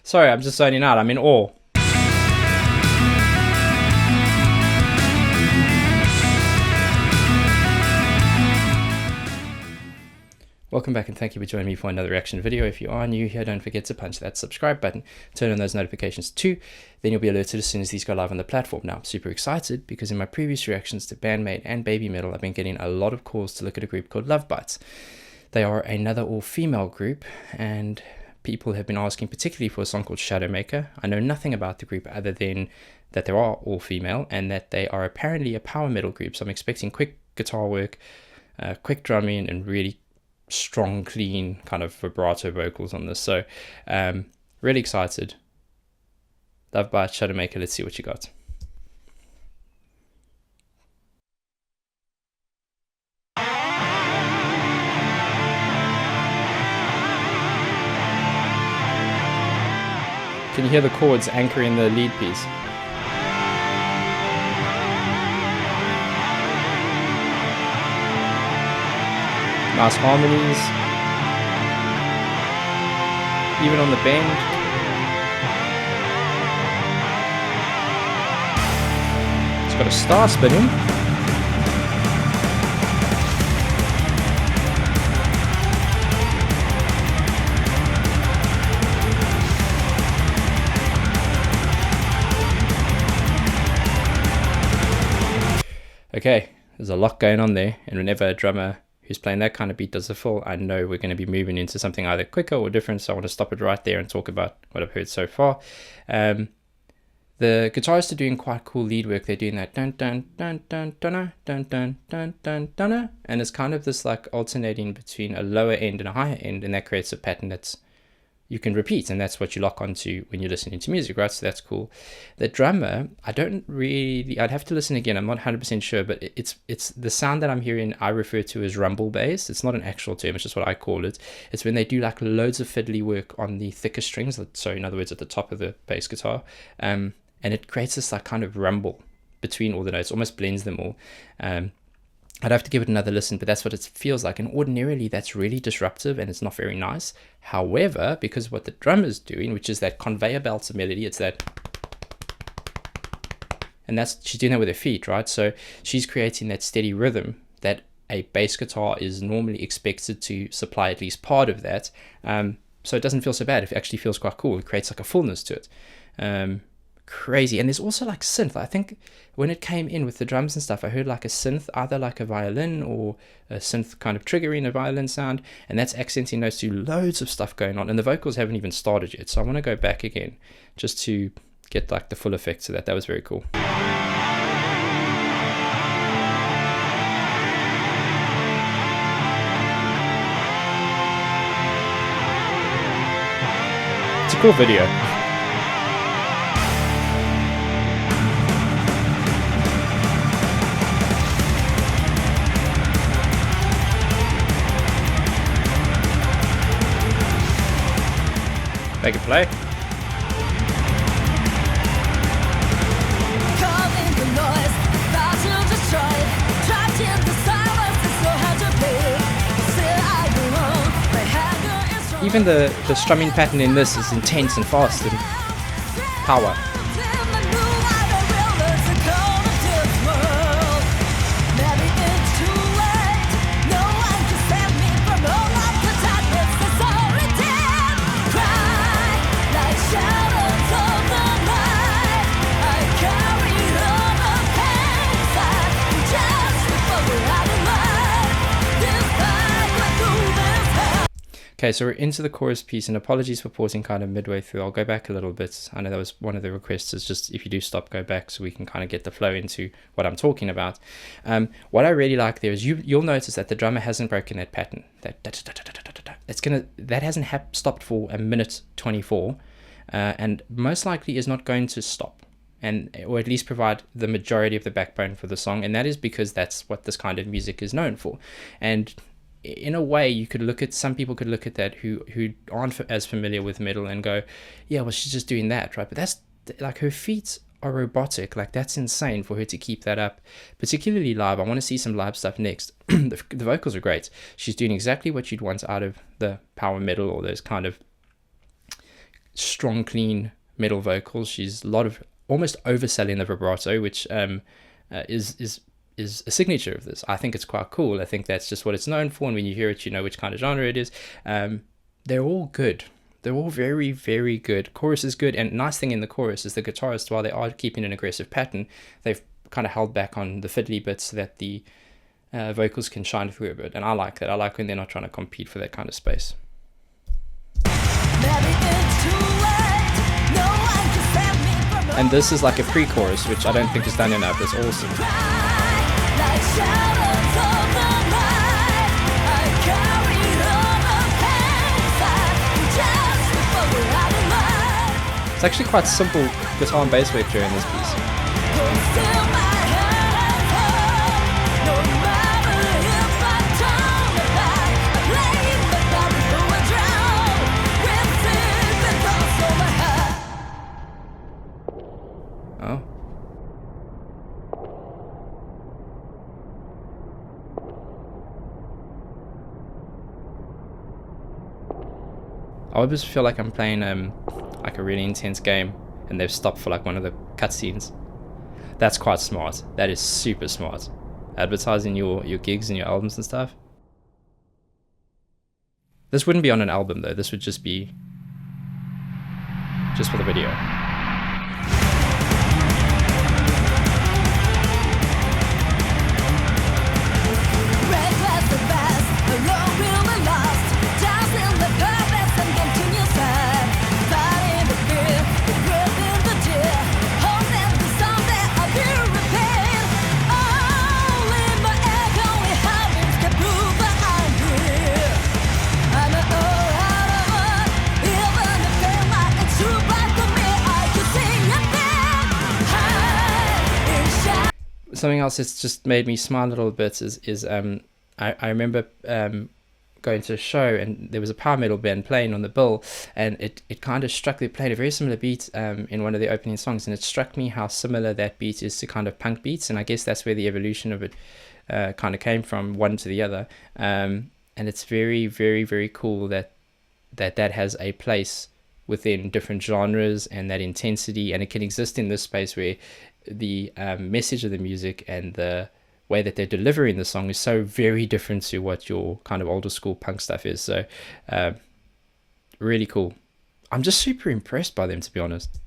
Sorry, I'm just zoning out. I'm in awe. Welcome back and thank you for joining me for another reaction video. If you are new here, don't forget to punch that subscribe button, turn on those notifications too, then you'll be alerted as soon as these go live on the platform. Now, I'm super excited because in my previous reactions to Bandmate and Baby Metal, I've been getting a lot of calls to look at a group called Lovebites. They are another all-female group, and people have been asking particularly for a song called Shadowmaker. I know nothing about the group other than that they are all-female and that they are apparently a power metal group, so I'm expecting quick guitar work, quick drumming, and really strong, clean kind of vibrato vocals on this. So really excited. Lovebites, Shadowmaker, let's see what you got. Can you hear the chords anchoring the lead piece? Nice harmonies, even on the bend. It's got a star spinning. Okay, there's a lot going on there, and whenever a drummer who's playing that kind of beat does a fill, I know we're going to be moving into something either quicker or different, so I want to stop it right there and talk about what I've heard so far. The guitarists are doing quite cool lead work. They're doing that dun dun dun dun dun dun dun dun dun dun, and it's kind of this like alternating between a lower end and a higher end, and that creates a pattern that's you can repeat, and that's what you lock onto when you're listening to music, right? So that's cool. The drummer, I'd have to listen again, I'm not 100% sure, but it's the sound that I'm hearing I refer to as rumble bass. It's not an actual term, it's just what I call it. It's when they do like loads of fiddly work on the thicker strings, so in other words at the top of the bass guitar, and it creates this like kind of rumble between all the notes, almost blends them all. I'd have to give it another listen, but that's what it feels like. And ordinarily, that's really disruptive and it's not very nice. However, because what the drummer's doing, which is that conveyor belt of melody, it's that, and she's doing that with her feet, right? So she's creating that steady rhythm that a bass guitar is normally expected to supply at least part of that. So it doesn't feel so bad. It actually feels quite cool. It creates like a fullness to it. Crazy. And there's also like synth. I think when it came in with the drums and stuff, I heard like a synth, either like a violin or a synth kind of triggering a violin sound, and that's accenting those two. Loads of stuff going on, and the vocals haven't even started yet, so I want to go back again just to get like the full effects of that. That was very cool. It's a cool video. Make it play. Even the strumming pattern in this is intense and fast and power. Okay, so we're into the chorus piece, and apologies for pausing kind of midway through. I'll go back a little bit. I know that was one of the requests, is just if you do stop, go back so we can kind of get the flow into what I'm talking about. What I really like there is you'll notice that the drummer hasn't broken that pattern. That hasn't stopped for a minute 24, and most likely is not going to stop, or at least provide the majority of the backbone for the song, and that is because that's what this kind of music is known for. And in a way, some people could look at that who aren't as familiar with metal and go, yeah, well, she's just doing that, right? But that's like, her feet are robotic. Like, that's insane for her to keep that up, particularly live. I want to see some live stuff next. The vocals are great. She's doing exactly what you'd want out of the power metal or those kind of strong, clean metal vocals. She's a lot of almost overselling the vibrato, which is a signature of this. I think it's quite cool. I think that's just what it's known for, and when you hear it, you know which kind of genre it is. They're all good. They're all very, very good. Chorus is good, and nice thing in the chorus is the guitarists, while they are keeping an aggressive pattern, they've kind of held back on the fiddly bits so that the vocals can shine through a bit, and I like that. I like when they're not trying to compete for that kind of space. And this is like a pre-chorus, which I don't think is done enough. It's awesome. It's actually quite simple guitar and bass work during this piece. Oh. I always feel like I'm playing like a really intense game, and they've stopped for like one of the cutscenes. That's quite smart. That is super smart. Advertising your gigs and your albums and stuff. This wouldn't be on an album though. This would just be just for the video. Something else that's just made me smile a little bit is I remember going to a show, and there was a power metal band playing on the bill, and it kind of struck, they played a very similar beat in one of the opening songs, and it struck me how similar that beat is to kind of punk beats, and I guess that's where the evolution of it kind of came from, one to the other, and it's very, very, very cool that has a place within different genres and that intensity, and it can exist in this space where the message of the music and the way that they're delivering the song is so very different to what your kind of older school punk stuff is. So really cool. I'm just super impressed by them, to be honest.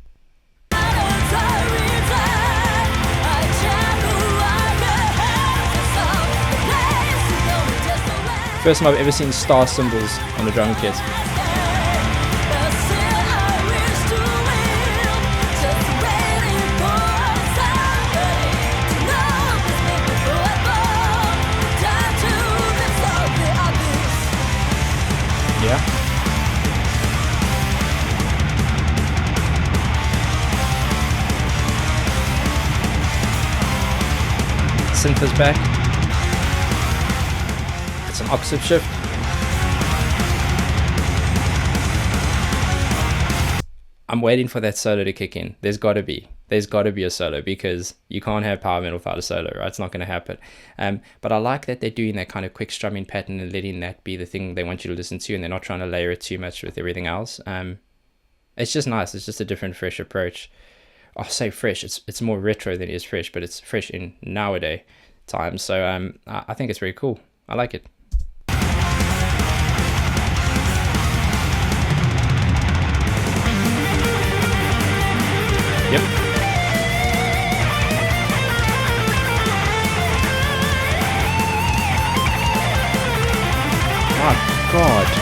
First time I've ever seen star symbols on the drum kit. Yeah. Synth is back. It's an octave shift. I'm waiting for that solo to kick in. There's got to be a solo, because you can't have power metal without a solo, right? It's not going to happen. But I like that they're doing that kind of quick strumming pattern and letting that be the thing they want you to listen to, and they're not trying to layer it too much with everything else. It's just nice. It's just a different, fresh approach. I'll say fresh. It's more retro than it is fresh, but it's fresh in nowadays times. So I think it's very cool. I like it. Yep. My God.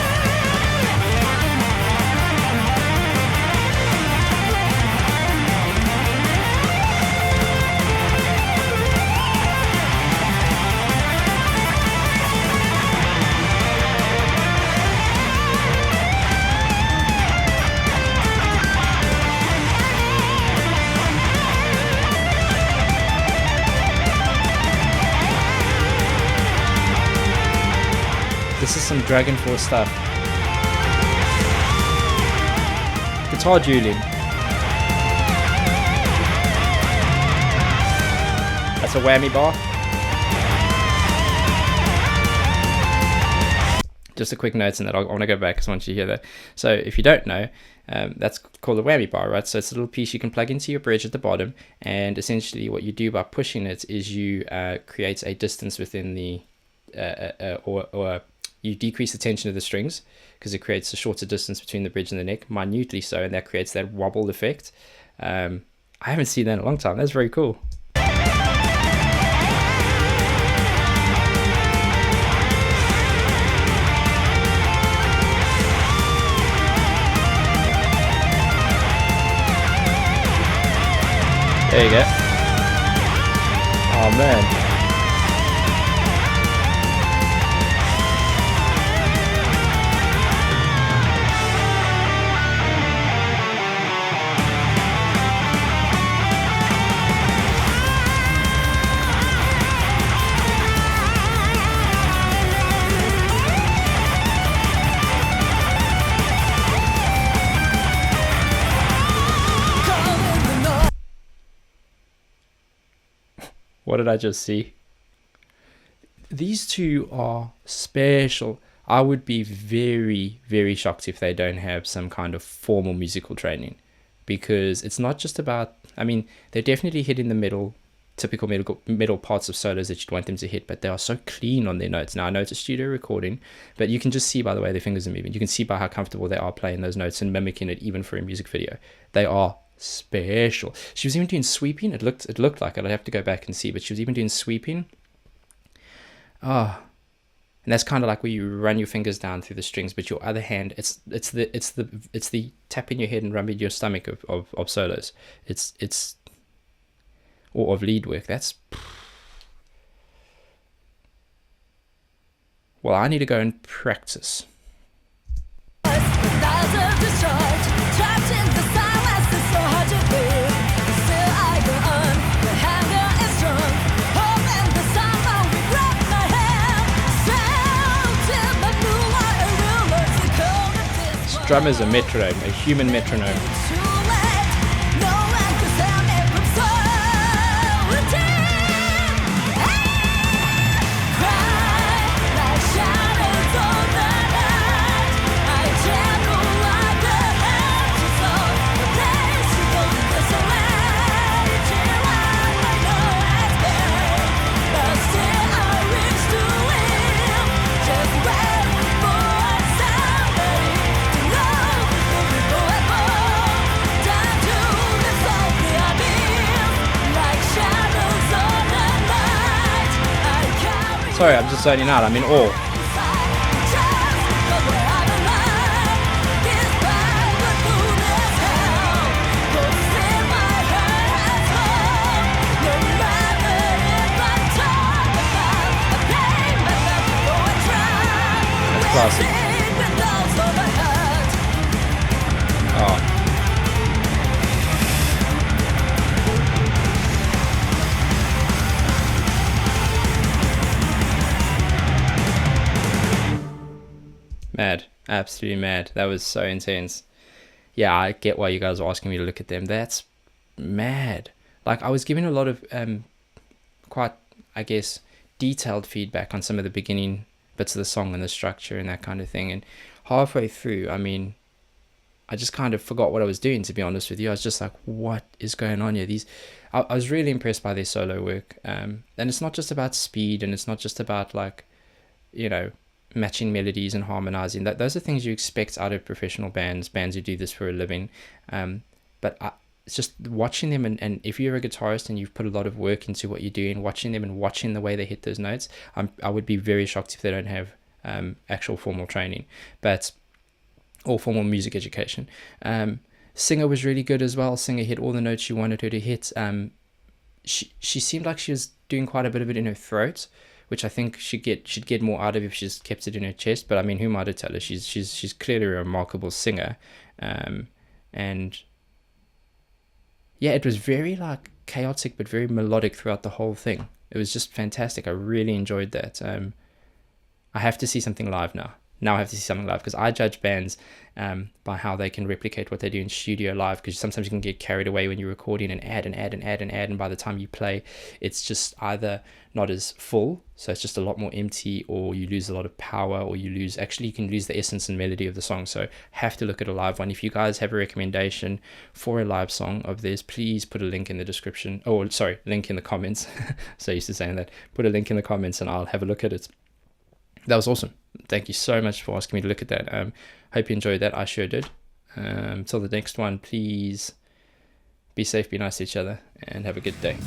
This is some Dragon Force stuff. Guitar dueling. That's a whammy bar. Just a quick note in that. I want to go back because I want you to hear that. So if you don't know, That's called a whammy bar, right? So it's a little piece you can plug into your bridge at the bottom, and essentially what you do by pushing it is you create a distance within the or you decrease the tension of the strings, because it creates a shorter distance between the bridge and the neck, minutely so, and that creates that wobble effect. I haven't seen that in a long time. That's very cool. There you go. Oh man. What did I just see? These two are special. I would be very, very shocked if they don't have some kind of formal musical training, because it's not just about, I mean, they're definitely hitting the middle, typical middle parts of solos that you'd want them to hit, but they are so clean on their notes. Now, I know it's a studio recording, but you can just see by the way their fingers are moving. You can see by how comfortable they are playing those notes and mimicking it, even for a music video. They are special. She was even doing sweeping. It looked like it. I'd have to go back and see, but she was even doing sweeping. And that's kind of like where you run your fingers down through the strings, but your other hand, it's the tapping your head and rubbing your stomach of solos. It's or of lead work. That's, well, I need to go and practice. Drum is a metronome, a human metronome. Sorry, I'm just zoning out. I'm in awe. That's classic. Oh. Mad, absolutely mad. That was so intense. Yeah, I get why you guys are asking me to look at them. That's mad. Like, I was giving a lot of quite, I guess, detailed feedback on some of the beginning bits of the song and the structure and that kind of thing, and halfway through, I mean, I just kind of forgot what I was doing, to be honest with you. I was just like, what is going on here? I was really impressed by their solo work, and it's not just about speed, and it's not just about, like, you know, matching melodies and harmonizing. Those are things you expect out of professional bands who do this for a living. But it's just watching them, and if you're a guitarist and you've put a lot of work into what you're doing, watching them and watching the way they hit those notes, I would be very shocked if they don't have actual formal training, or formal music education. Singer was really good as well. Singer hit all the notes you wanted her to hit. She seemed like she was doing quite a bit of it in her throat, which I think she'd get more out of if she's kept it in her chest. But I mean, who am I to tell her? She's clearly a remarkable singer, and yeah, it was very like chaotic but very melodic throughout the whole thing. It was just fantastic. I really enjoyed that. I have to see something live now. now I have to see something live, because I judge bands by how they can replicate what they do in studio live, because sometimes you can get carried away when you're recording and add and add and add and add, and by the time you play, it's just either not as full, so it's just a lot more empty, or you lose a lot of power, or you can lose the essence and melody of the song. So have to look at a live one. If you guys have a recommendation for a live song of theirs, please put a link in the description, oh sorry, link in the comments. So used to saying that, put a link in the comments and I'll have a look at it. That was awesome. Thank you so much for asking me to look at that. Hope you enjoyed that. I sure did. Till the next one, please be safe, be nice to each other, and have a good day.